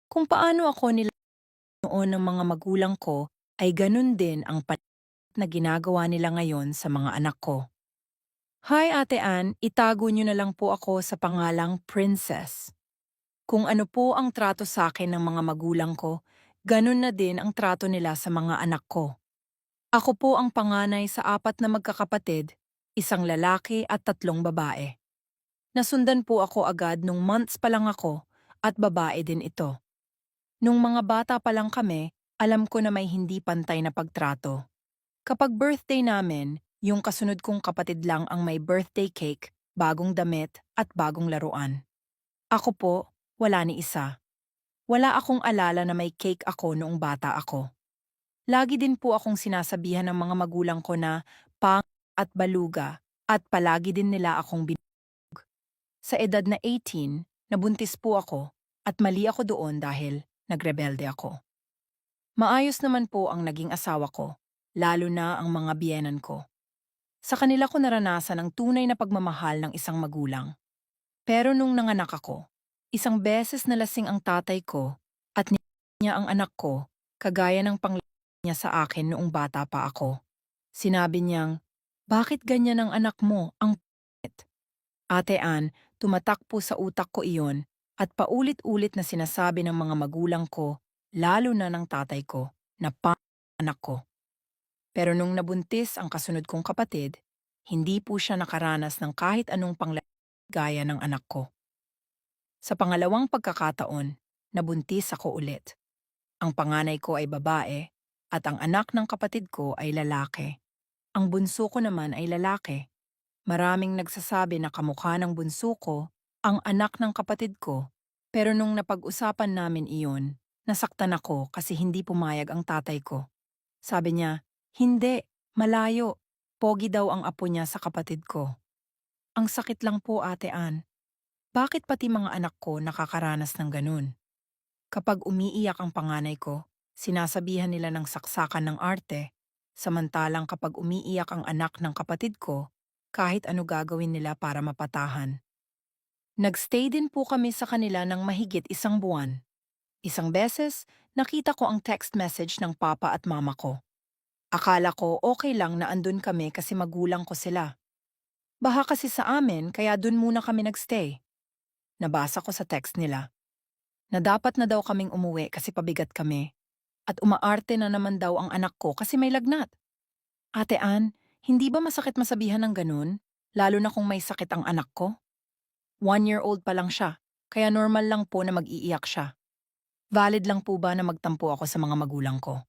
Kung paano ako nila noon ng mga magulang ko ay ganun din ang na ginagawa nila ngayon sa mga anak ko. Hi Ate Ann, itago niyo na lang po ako sa pangalang Princess. Kung ano po ang trato sa akin ng mga magulang ko, ganun na din ang trato nila sa mga anak ko. Ako po ang panganay sa apat na magkakapatid, isang lalaki at tatlong babae. Nasundan po ako agad nung months pa lang ako at babae din ito. Nung mga bata pa lang kami, alam ko na may hindi pantay na pagtrato. Kapag birthday namin, yung kasunod kong kapatid lang ang may birthday cake, bagong damit at bagong laruan. Ako po, wala ni isa. Wala akong alala na may cake ako noong bata ako. Lagi din po akong sinasabihan ng mga magulang ko na pang at baluga at palagi din nila akong sa edad na 18, nabuntis po ako at mali ako doon dahil nagrebelde ako. Maayos naman po ang naging asawa ko, lalo na ang mga biyenan ko. Sa kanila ko naranasan ang tunay na pagmamahal ng isang magulang. Pero nung nanganak ako, isang beses nalasing ang tatay ko at niya ang anak ko, kagaya ng niya sa akin noong bata pa ako. Sinabi niyang, "Bakit ganyan ang anak mo? Ang pangit." Ate Ann, tumatak po sa utak ko iyon at paulit-ulit na sinasabi ng mga magulang ko, lalo na ng tatay ko, na anak ko. Pero nung nabuntis ang kasunod kong kapatid, hindi po siya nakaranas ng kahit anong gaya ng anak ko. Sa pangalawang pagkakataon, nabuntis ako ulit. Ang panganay ko ay babae at ang anak ng kapatid ko ay lalaki. Ang bunso ko naman ay lalaki. Maraming nagsasabi na kamukha ng bunso ko ang anak ng kapatid ko, pero nung napag-usapan namin iyon, nasaktan ako kasi hindi pumayag ang tatay ko. Sabi niya, "Hindi, malayo. Pogi daw ang apo niya sa kapatid ko." Ang sakit lang po, Ate Ann. Bakit pati mga anak ko nakakaranas ng ganun? Kapag umiiyak ang panganay ko, sinasabihan nila ng saksakan ng arte, samantalang kapag umiiyak ang anak ng kapatid ko, kahit ano gagawin nila para mapatahan. Nagstay din po kami sa kanila ng mahigit 1 buwan. Isang beses, nakita ko ang text message ng papa at mama ko. Akala ko okay lang na andun kami kasi magulang ko sila. Baha kasi sa amin kaya dun muna kami nagstay. Nabasa ko sa text nila na dapat na daw kaming umuwi kasi pabigat kami at umaarte na naman daw ang anak ko kasi may lagnat. Ate Ann, hindi ba masakit masabihan ng ganun? Lalo na kung may sakit ang anak ko? 1 year old pa lang siya, kaya normal lang po na mag-iiyak siya. Valid lang po ba na magtampo ako sa mga magulang ko?